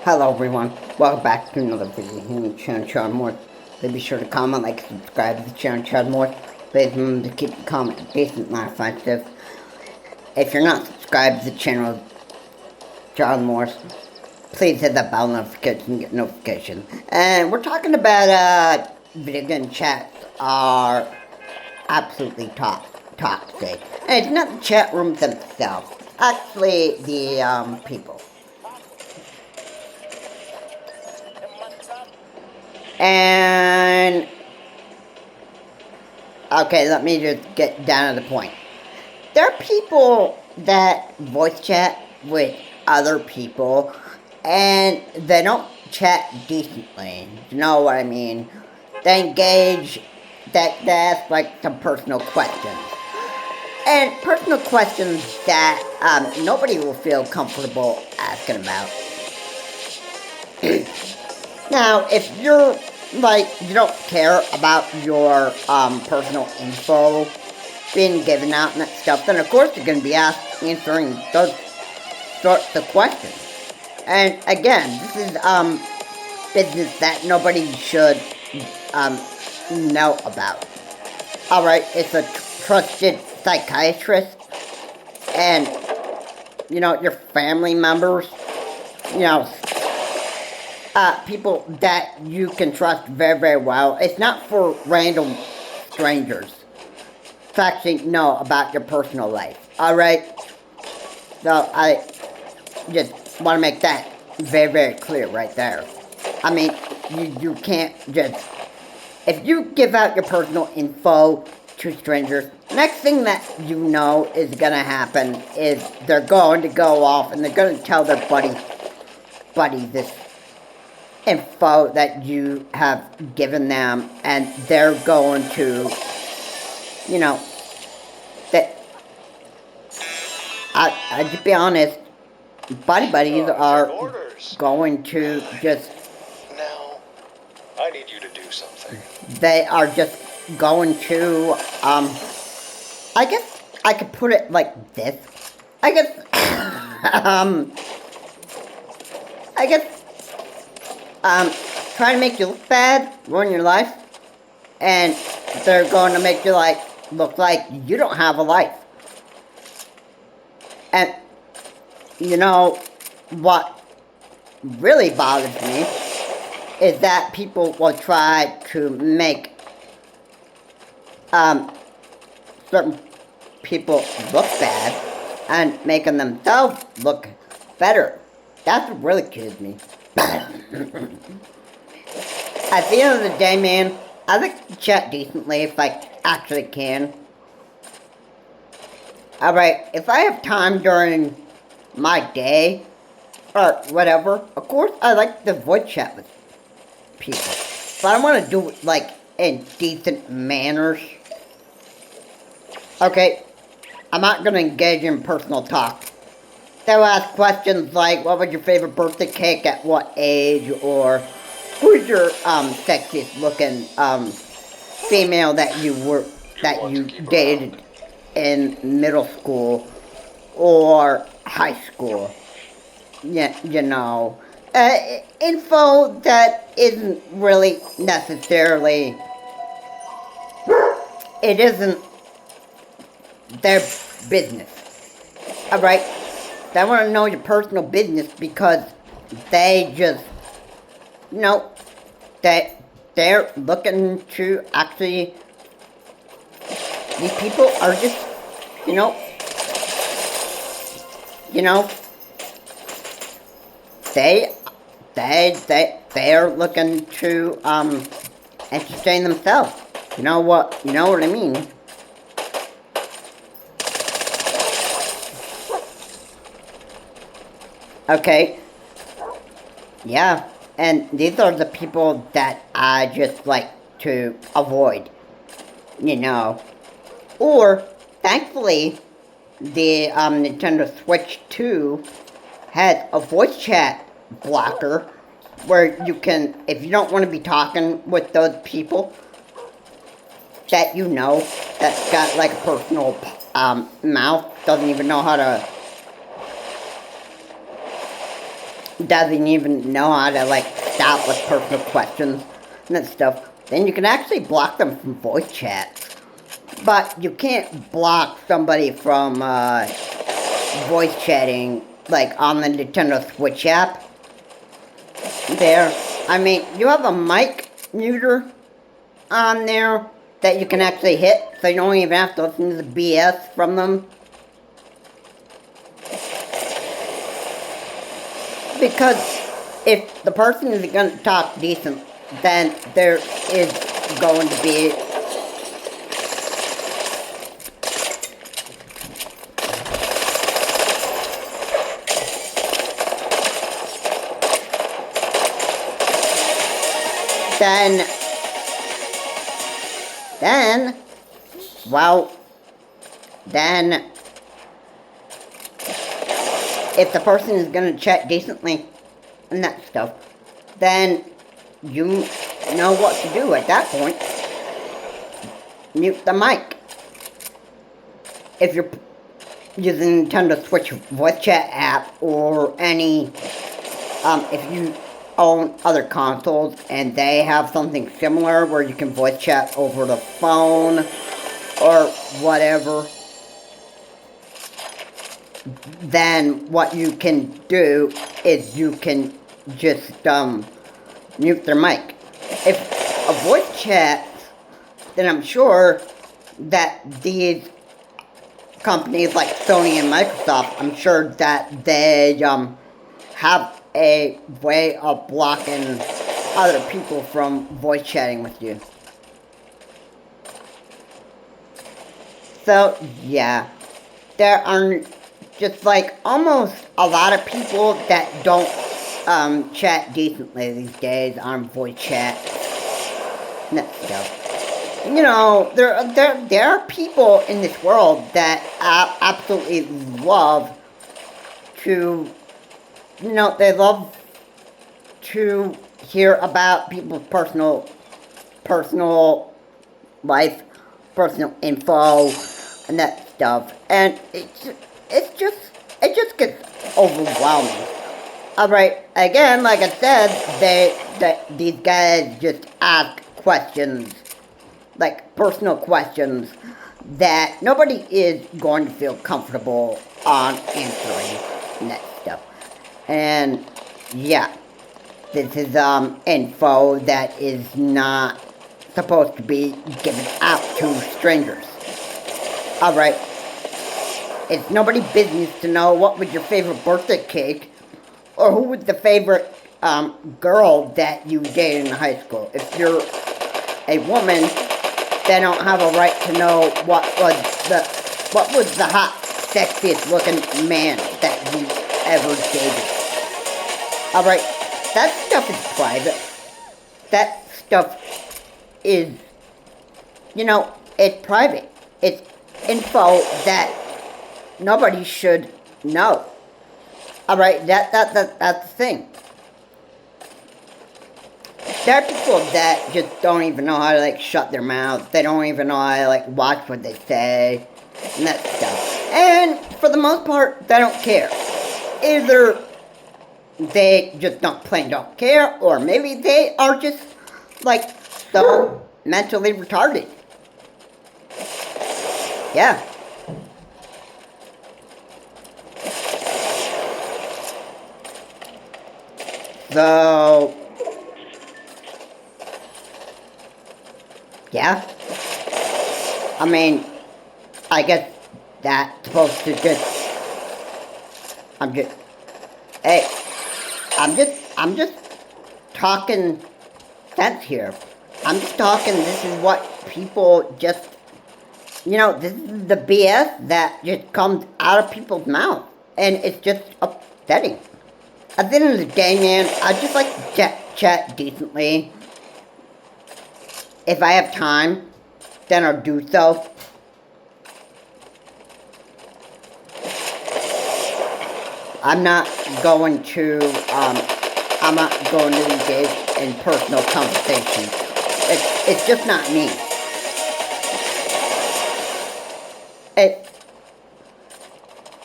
Hello everyone, welcome back to another video here on the channel Chatrooms. Please be sure to comment, like, subscribe to the channel Chatrooms. Please remember to keep the comment decent and offensive. If you're not subscribed to the channel Chatrooms, please hit that bell notification and get notifications. And we're talking about video game chats are absolutely toxic. And it's not the chat rooms themselves, actually the people. And okay, let me just get down to the point. There are people that voice chat with other people and they don't chat decently. You know what I mean? They engage, they ask like some personal questions. And personal questions that nobody will feel comfortable asking about. Now, if you're like, you don't care about your personal info being given out and that stuff, then of course you're going to be answering those sorts of questions. And again, this is business that nobody should know about. Alright, it's a trusted psychiatrist, and you know, your family members, you know, people that you can trust very, very well. It's not for random strangers to actually know about your personal life. Alright? So, I just want to make that very, very clear right there. I mean, you can't just... If you give out your personal info to strangers, next thing that you know is going to happen is they're going to go off and they're going to tell their buddy this info that you have given them, and they're going to, you know, that to be honest, buddies are going to just, now, I need you to do something. they are just going to, I guess I could put it like this. I guess, try to make you look bad, ruin your life, and they're going to make you look like you don't have a life. And you know what really bothers me is that people will try to make certain people look bad and making themselves look better. That's what really kills me. At the end of the day, man, I like to chat decently if I actually can. Alright, if I have time during my day, or whatever, of course I like to voice chat with people. But I want to do it, like, in decent manners. Okay, I'm not going to engage in personal talk. They'll ask questions like, what was your favorite birthday cake at what age, or who's your sexiest looking female that you dated in middle school or high school. Yeah, you know, info that isn't really necessarily, it isn't their business. Alright? They want to know your personal business because they just, you know, they're looking to actually, these people are just, you know, they're looking to, entertain themselves. You know what I mean? Okay, yeah, and these are the people that I just like to avoid, you know. Or, thankfully, the Nintendo Switch 2 has a voice chat blocker where you can, if you don't want to be talking with those people that you know, that's got like a personal mouth, doesn't even know how to doesn't even know how to, like, stop with personal questions and that stuff, then you can actually block them from voice chat. But you can't block somebody from, voice chatting, like, on the Nintendo Switch app. There. I mean, you have a mic muter on there that you can actually hit, so you don't even have to listen to the BS from them. Because if the person is going to talk decent, then there is going to be then, if the person is going to chat decently and that stuff, then you know what to do at that point. Mute the mic. If you're using Nintendo Switch voice chat app or any, if you own other consoles and they have something similar where you can voice chat over the phone or whatever, then what you can do is you can just mute their mic. If a voice chat, then I'm sure that these companies like Sony and Microsoft, I'm sure that they have a way of blocking other people from voice chatting with you. So, yeah. There are just like almost a lot of people that don't chat decently these days on voice chat and that stuff. You know, there are people in this world that absolutely love to, you know, they love to hear about people's personal life, personal info, and that stuff, and it just gets overwhelming. Alright, again, like I said, these guys just ask questions, like personal questions, that nobody is going to feel comfortable on answering and that stuff. And yeah, this is info that is not supposed to be given out to strangers. Alright, it's nobody's business to know what was your favorite birthday cake, or who was the favorite girl that you dated in high school. If you're a woman, they don't have a right to know what was the hot, sexiest looking man that you ever dated. Alright, that stuff is private. That stuff is, you know, it's private. It's info that nobody should know. Alright, that's the thing. There are people that just don't even know how to, like, shut their mouth. They don't even know how to, like, watch what they say, and that stuff. And, for the most part, they don't care. Either they just don't care, or maybe they are just, like, so mentally retarded. Yeah. So, yeah. I mean, I guess that's supposed to hey, I'm just talking sense here. I'm just talking, this is what people just, you know, this is the BS that just comes out of people's mouths. And it's just upsetting. At the end of the day, man, I just like to chat decently. If I have time, then I'll do so. I'm not going to engage in personal conversations. It's just not me.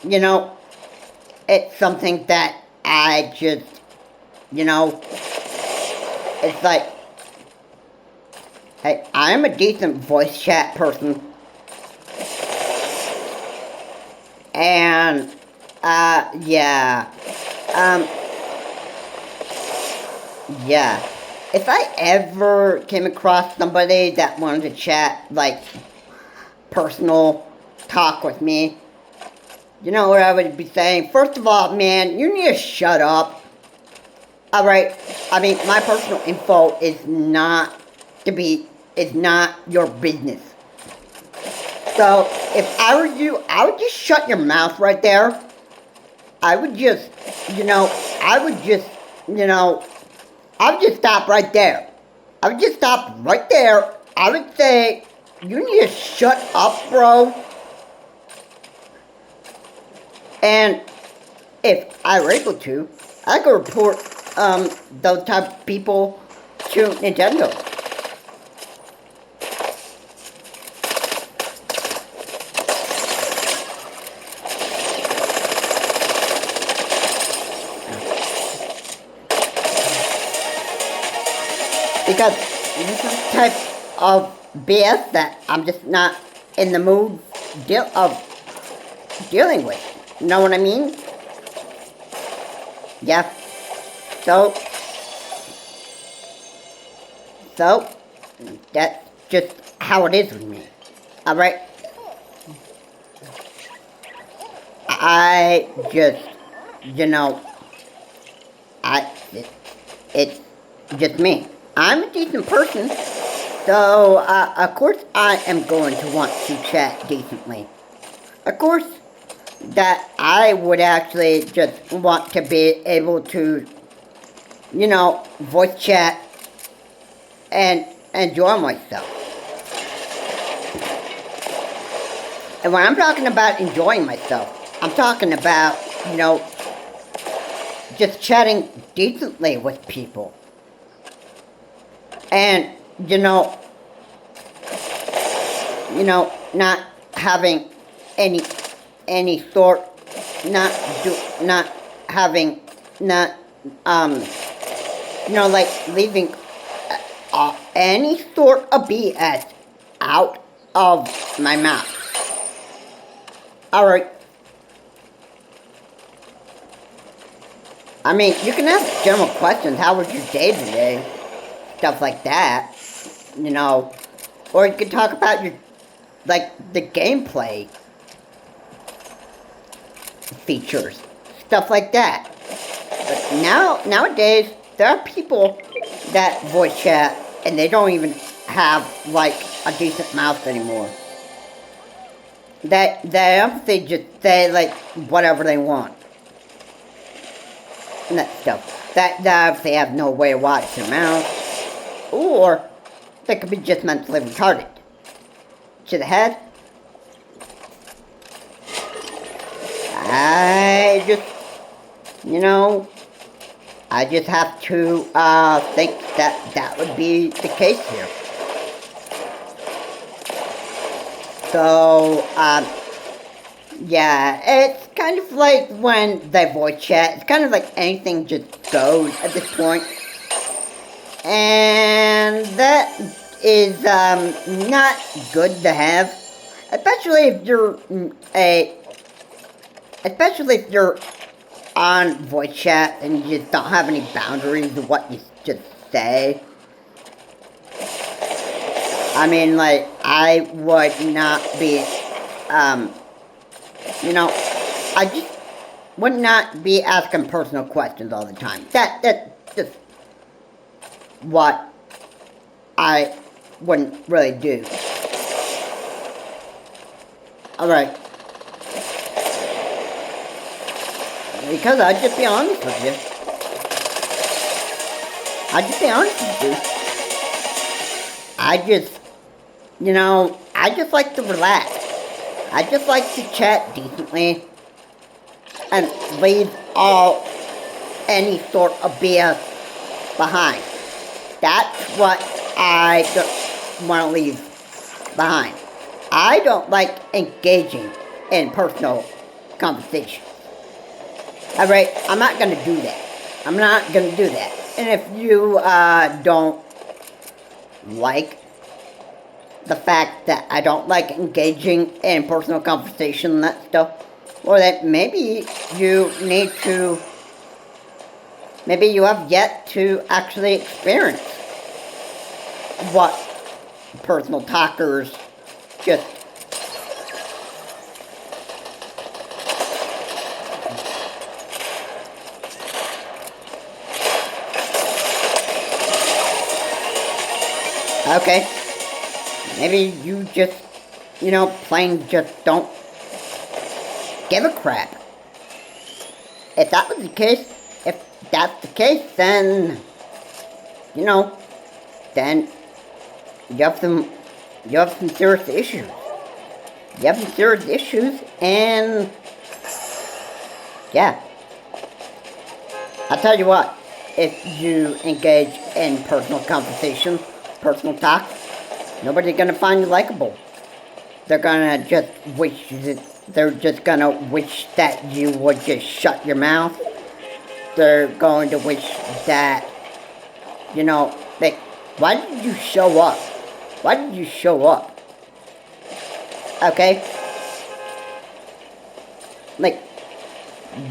You know, it's something that I just You know, it's like, hey, I'm a decent voice chat person. And, yeah. Yeah. If I ever came across somebody that wanted to chat, like, personal talk with me, you know what I would be saying? First of all, man, you need to shut up. Alright? I mean, my personal info is not your business. So, if I were you, I would just shut your mouth right there. I would just stop right there. I would just stop right there. I would say, you need to shut up, bro. And if I were able to, I could report those type of people to Nintendo. Because this is the type of BS that I'm just not in the mood of dealing with. You know what I mean? Yeah. So that's just how it is with me. Alright? I just, it's just me. I'm a decent person, so of course I am going to want to chat decently. Of course, that I would actually just want to be able to, voice chat and enjoy myself. And when I'm talking about enjoying myself, I'm talking about, just chatting decently with people. And, not having any sort, like leaving any sort of BS out of my mouth. Alright. I mean, you can ask general questions. How was your day today? Stuff like that. Or you can talk about your, the gameplay features. Stuff like that. But nowadays, there are people that voice chat and they don't even have, a decent mouth anymore. They just say, whatever they want. And that stuff. That they have no way to watch their mouth. Or they could be just mentally retarded. To the head. I just have to think that would be the case here. So, yeah, it's kind of like when they voice chat, it's kind of like anything just goes at this point. And that is not good to have, especially if you're on voice chat and you just don't have any boundaries of what you just say. I mean, I would not be, I just would not be asking personal questions all the time. That's just what I wouldn't really do. Alright. Because I'd just be honest with you. I just like to relax. I just like to chat decently and leave any sort of BS behind. That's what I want to leave behind. I don't like engaging in personal conversation. Alright, I'm not going to do that. I'm not gonna do that. And if you don't like the fact that I don't like engaging in personal conversation and that stuff, or that maybe you need to, maybe you have yet to actually experience what personal talkers just okay. Maybe you just, plain just don't give a crap. If that was the case, if that's the case, then, then you have some serious issues. You have some serious issues, and, yeah. I'll tell you what, if you engage in personal conversation, personal talk, nobody's gonna find you likable. They're gonna just wish that you would just shut your mouth. They're going to wish that, like, why did you show up? Why did you show up? Okay? Like,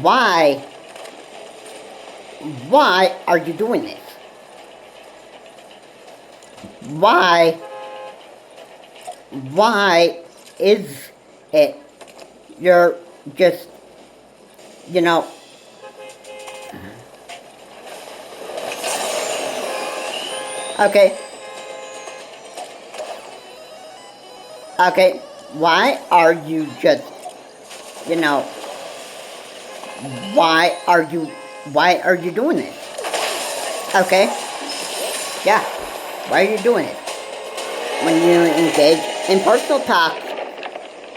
why are you doing this? Why is it you're just, okay, why are you just, why are you doing this? Okay, yeah, why are you doing it? When you engage in personal talk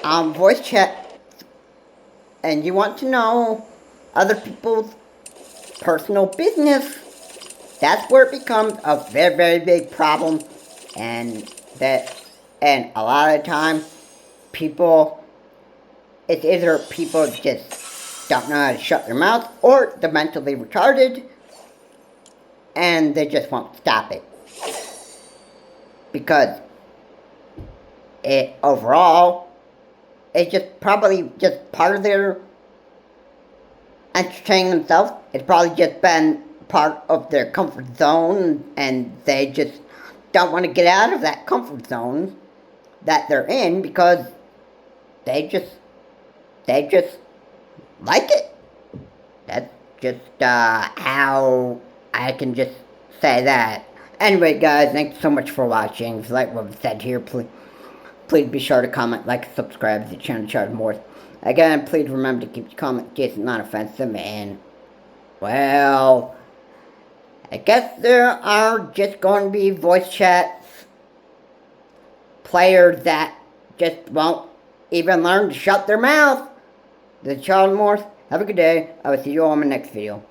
on voice chat and you want to know other people's personal business, that's where it becomes a very, very big problem. And a lot of the time, it's either people just don't know how to shut their mouth, or they're mentally retarded and they just won't stop it. Because overall, it's just probably just part of their entertaining themselves. It's probably just been part of their comfort zone, and they just don't want to get out of that comfort zone that they're in, because they just like it. That's just how I can just say that. Anyway, guys, thanks so much for watching. If you like what was said here, please be sure to comment, like, subscribe to the channel to charge more. Again, please remember to keep your comments decent, not offensive, and, well, I guess there are just going to be voice chats players that just won't even learn to shut their mouth. This is Charles Morse. Have a good day. I will see you all in my next video.